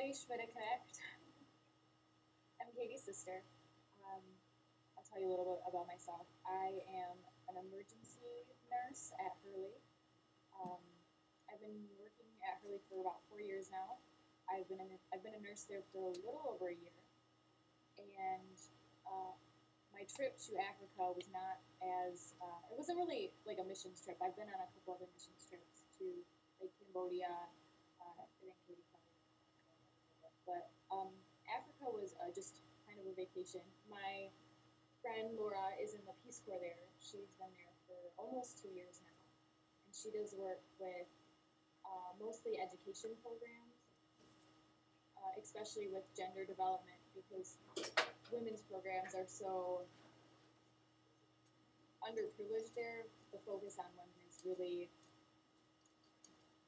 Hi, Schmidt Connect. I'm Katie's sister. Um, I'll tell you a little bit about myself. I am an emergency nurse at Hurley. Um, I've been working at Hurley for about 4 years now. I've been a nurse there for a little over a year, and uh, my trip to Africa was not as it wasn't really like a missions trip. I've been on a couple other missions trips to like Cambodia. I think Katie probably but Africa was just kind of a vacation. My friend Laura is in the Peace Corps there. She's been there for almost 2 years now, and she does work with mostly education programs, especially with gender development because women's programs are so underprivileged there. The focus on women is really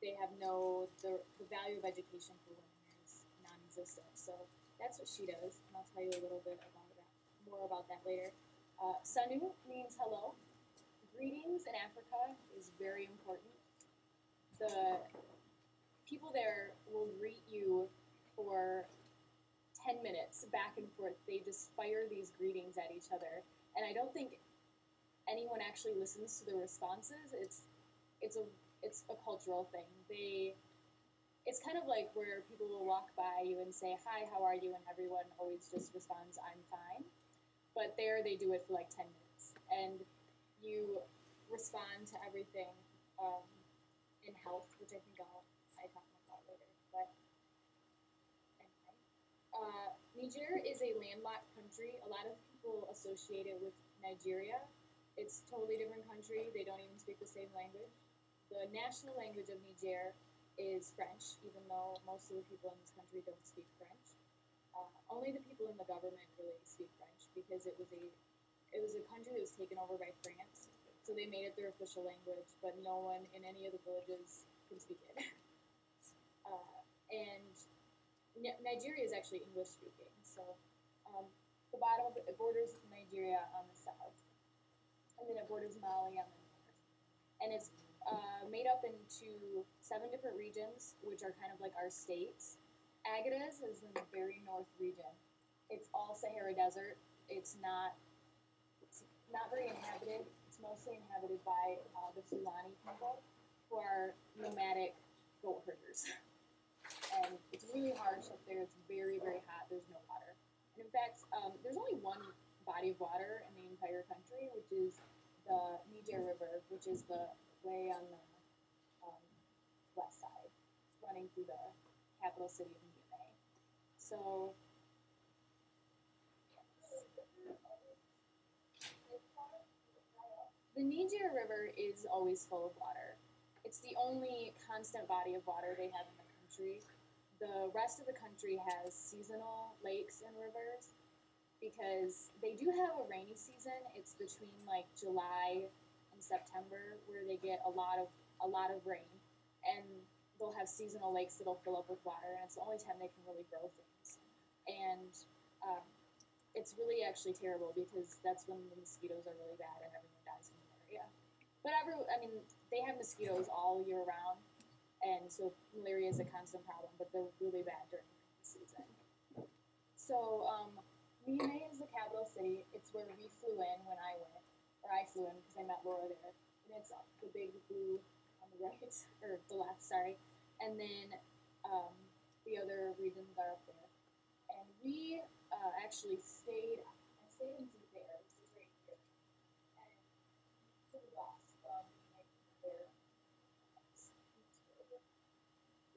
they have the value of education for women is non-existent. So that's what she does, and I'll tell you a little bit about that, more about that later. Sanu means hello. Greetings in Africa is very important. The people there will greet you for 10 minutes back and forth. They just fire these greetings at each other, and I don't think anyone actually listens to the responses. It's a it's a cultural thing. It's kind of like where people will walk by you and say, "Hi, how are you?" and everyone always just responds, "I'm fine." But there they do it for like 10 minutes. And you respond to everything um, in health, which I talk about later. But anyway. Niger is a landlocked country. A lot of people associate it with Nigeria. It's a totally different country. They don't even speak the same language. The national language of Niger is French, even though most of the people in this country don't speak French. Only the people in the government really speak French because it was a country that was taken over by France, so they made it their official language. But no one in any of the villages can speak it. And Nigeria is actually English speaking, so the bottom of it borders Nigeria on the south, and then it borders Mali on the north, and it's made up into 7 different regions, which are kind of like our states. Agadez is in the very north region. It's all Sahara Desert. It's not very inhabited. It's mostly inhabited by the Fulani people, who are nomadic goat herders. And it's really harsh up there. It's very, very hot. There's no water. And in fact, there's only one body of water in the entire country, which is the Niger River, which is the way on the west side, running through the capital city of Niamey. So the Niger River is always full of water. It's the only constant body of water they have in the country. The rest of the country has seasonal lakes and rivers because they do have a rainy season. It's between like July and September where they get a lot of rain, and they'll have seasonal lakes that'll fill up with water, and it's the only time they can really grow things. And um, it's really actually terrible because that's when the mosquitoes are really bad and everyone dies in the area. But I mean, they have mosquitoes all year round, and so malaria is a constant problem, but they're really bad during the season. So, Niamey is the capital city. It's where we flew in when I went, or I flew in because I met Laura there, and it's the big blue on the right, or the left, sorry, and then the other regions are up there. And we actually I stayed in Zubair, which is right here, and to the bus from there.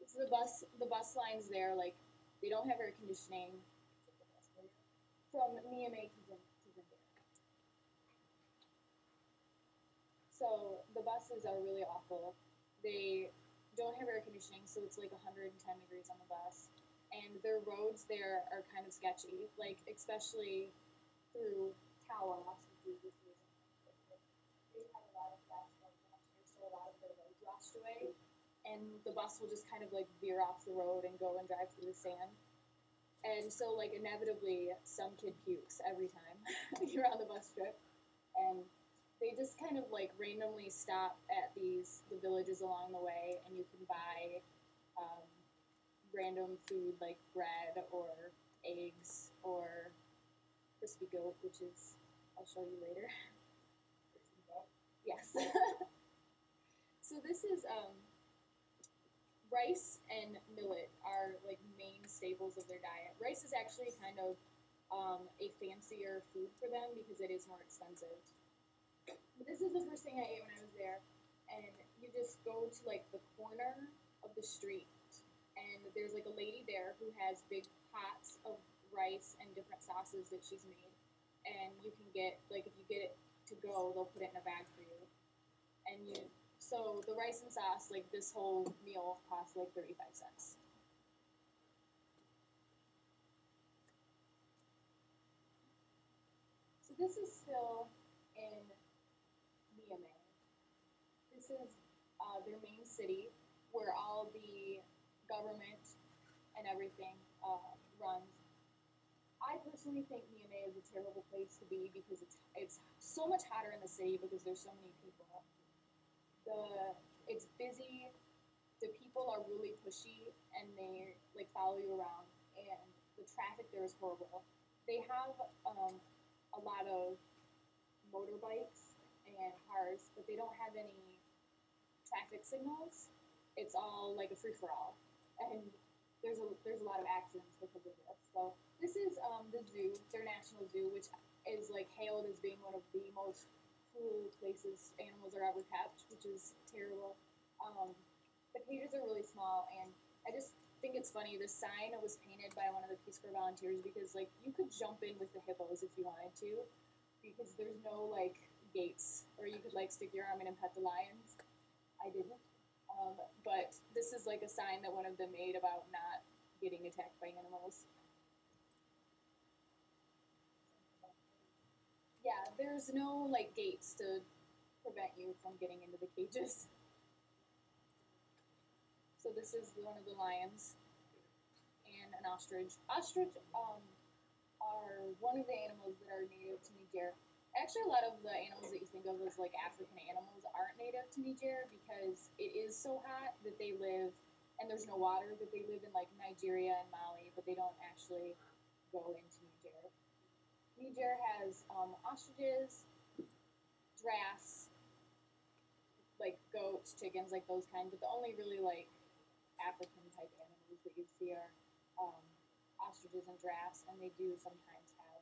It's the bus lines there, like, they don't have air conditioning from Niamey to Zimbabwe. So the buses are really awful. They don't have air conditioning, so it's like 110 degrees on the bus. And their roads there are kind of sketchy, like especially through Tawas, which is this region. They had a lot of flash floods last year, so a lot of their roads washed away. And the bus will just kind of like veer off the road and go and drive through the sand. And so, like, inevitably, some kid pukes every time you're on the bus trip. And they just kind of, like, randomly stop at the villages along the way, and you can buy random food like bread or eggs or crispy goat, which is, I'll show you later. Yes. So this is rice and millet are like main staples of their diet. Rice is actually kind of a fancier food for them because it is more expensive. But this is the first thing I ate when I was there, and you just go to like the corner of the street, and there's like a lady there who has big pots of rice and different sauces that she's made, and you can get like if you get it to go, they'll put it in a bag for you, and so the rice and sauce, like this whole meal costs like 35 cents. So this is still in Niamey. This is their main city where all the government and everything runs. I personally think Niamey is a terrible place to be because it's so much hotter in the city because there's so many people. It's busy. The people are really pushy and they like follow you around, and the traffic there is horrible. They have a lot of motorbikes and cars, but they don't have any traffic signals. It's all like a free for all, and there's a lot of accidents because of this. So this is the zoo, their national zoo, which is like hailed as being one of the most cruel places animals are ever kept, which is terrible. The cages are really small, and I just think it's funny. The sign was painted by one of the Peace Corps volunteers because like you could jump in with the hippos if you wanted to, because there's no like gates, or you could like stick your arm in and pet the lions. I didn't, but this is like a sign that one of them made about not getting attacked by animals. Yeah, there's no like gates to prevent you from getting into the cages. So this is one of the lions and an ostrich. Ostrich are one of the animals that are native to Niger. Actually, a lot of the animals that you think of as like African animals aren't native to Niger because it is so hot that they live, and there's no water, but they live in like Nigeria and Mali, but they don't actually go into Niger. Niger has ostriches, giraffes, like goats, chickens, like those kinds, but the only really like African type animals that you see are ostriches and giraffes, and they do sometimes have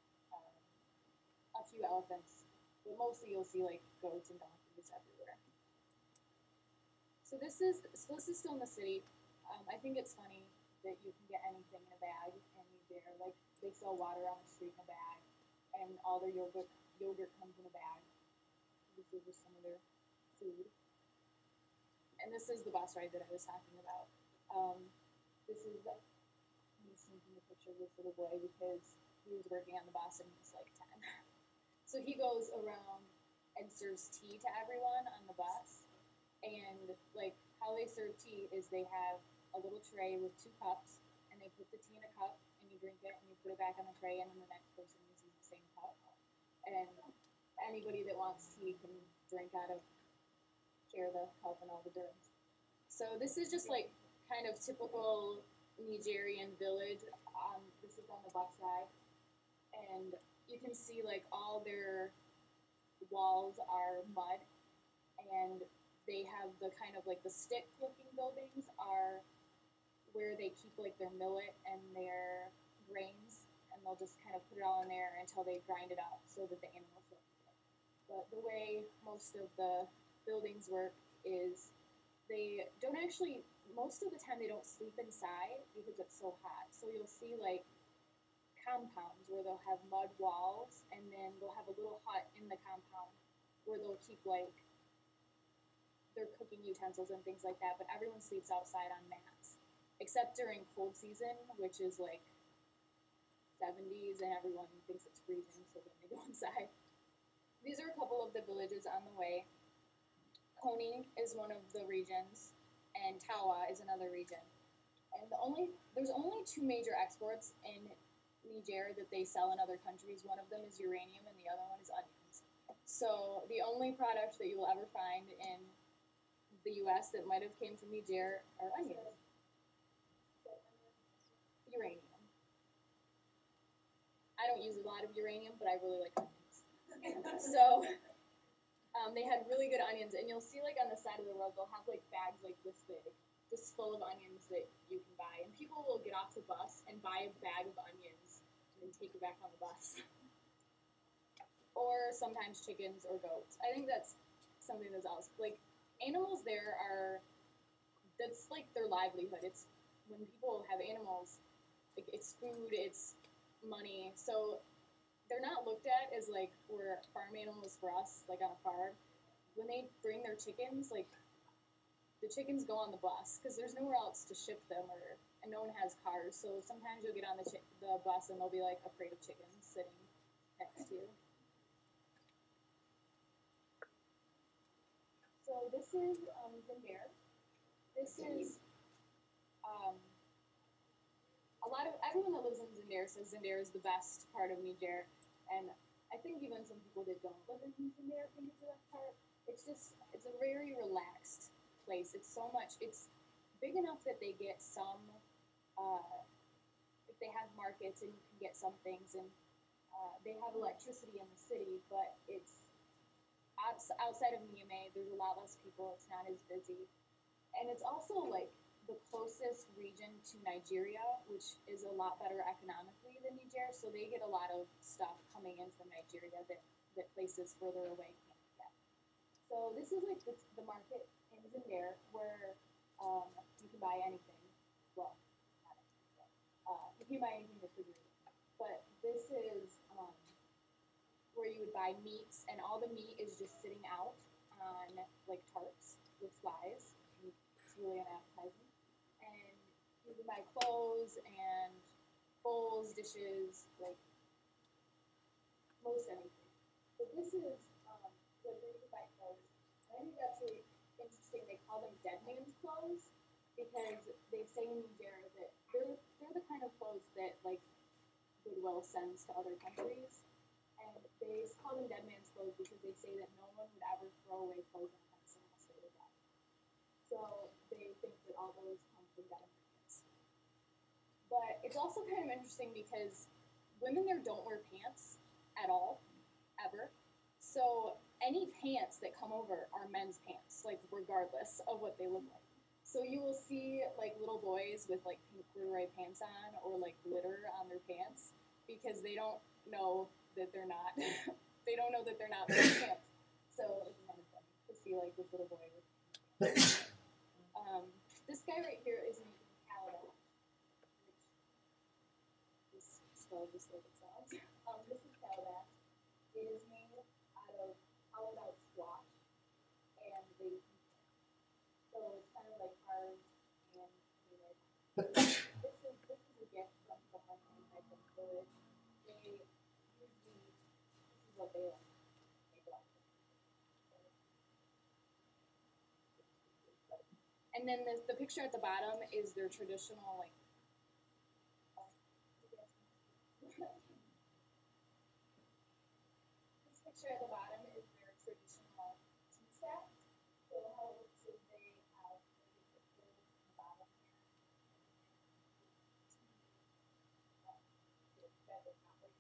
a few elephants, but mostly you'll see like goats and donkeys everywhere. So this is still in the city. I think it's funny that you can get anything in a bag, and they're like they sell water on the street in a bag, and all their yogurt comes in a bag. This is just some of their food. And this is the bus ride that I was talking about. This is me sneaking a picture of this little boy because he was working on the bus and he's like 10. So he goes around and serves tea to everyone on the bus. And like how they serve tea is they have a little tray with 2 cups, and they put the tea in a cup, and you drink it, and you put it back on the tray, and then the next person uses the same cup. And anybody that wants tea can drink out of, share the cup and all the germs. So this is just like kind of typical Nigerian village. This is on the bus side, and you can see like all their walls are mud, and they have the kind of like the stick-looking buildings are where they keep like their millet and their grains, and they'll just kind of put it all in there until they grind it up so that the animals don't eat it. But the way most of the buildings work is they don't actually, most of the time they don't sleep inside because it's so hot. So you'll see like compounds where they'll have mud walls, and then they'll have a little hut in the compound where they'll keep like their cooking utensils and things like that, but everyone sleeps outside on mats, except during cold season, which is like 70s, and everyone thinks it's freezing, so then they go inside. These are a couple of the villages on the way. Kony is one of the regions, and Tawa is another region. And there's only 2 major exports in Niger that they sell in other countries. One of them is uranium, and the other one is onions. So the only product that you will ever find in the U.S. that might have came from Niger are onions. uranium. I don't use a lot of uranium, but I really like onions. So they had really good onions, and you'll see like on the side of the road they'll have like bags like this big, just full of onions that you can buy. And people will get off the bus and buy a bag of onions and then take it back on the bus. Or sometimes chickens or goats. I think that's something that's also like animals there are, that's like their livelihood. It's when people have animals, like it's food, it's money. So they're not looked at as like we're farm animals for us, like on a farm. When they bring their chickens, like the chickens go on the bus because there's nowhere else to ship them, and no one has cars. So sometimes you'll get on the bus and there'll be like a crate of chickens sitting next to you. So this is Zinder. This is a lot of everyone that lives in Zinder says Zinder is the best part of Niger, and I think even some people that don't live in Zinder think it's the best part. It's a very relaxed place. It's big enough that they get some, if they have markets and you can get some things, and they have electricity in the city, but it's outside of Niamey, there's a lot less people, it's not as busy. And it's also like the closest region to Nigeria, which is a lot better economically than Niger, so they get a lot of stuff coming in from Nigeria that places further away can't get. So this is like the market in Zinder where you can buy anything. Well, not anything, but you can buy anything refrigerated. But this is where you would buy meats, and all the meat is just sitting out on like tarps with flies. It's really unappetizing. And you can buy clothes and bowls, dishes, like most anything. But this is where you can buy clothes. And I think that's really interesting. They call them dead man's clothes because they say in Niger that they're the kind of clothes that like Goodwill sends to other countries. And they call them dead man's clothes because they say that no one would ever throw away clothes on medicine unless they were dead. So they think that all those come from dead Americans. But it's also kind of interesting because women there don't wear pants at all, ever. So any pants that come over are men's pants, like regardless of what they look like. So you will see like little boys with like pink corduroy pants on or like glitter on their pants because they don't know that they're not they don't know that they're not wearing pants. So it's kind of funny to see like this little boy with pants. This guy right here is making calabash, which is spelled just like it sounds. This is calabash. It is made out of hollowed out squash, and they so it's kind of like carved and made. This is a gift from someone in my village. They usually this is what they like. And then the picture at the bottom is their traditional like. This picture at the bottom is their traditional tea set. So how it looks is they have the pictures in the bottom here. At the top, like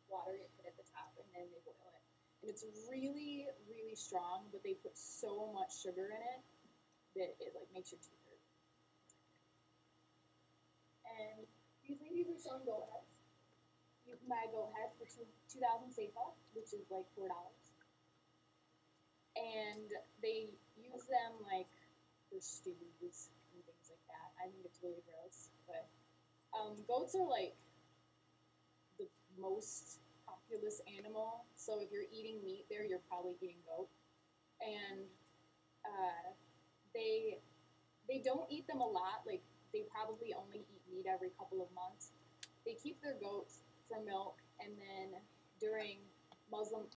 water you put at the top, and then they boil it. And it's really, really strong, but they put so much sugar in it that it like makes your teeth hurt. And these ladies are selling goat heads. You can buy a goat head for 2,000 sefa, which is like $4. And they use them like for stews and things like that. I think it's really gross, but goats are like the most populous animal. So if you're eating meat there, you're probably eating goat. And they don't eat them a lot. Like they probably only eat meat every couple of months. They keep their goats for milk, and then during Muslim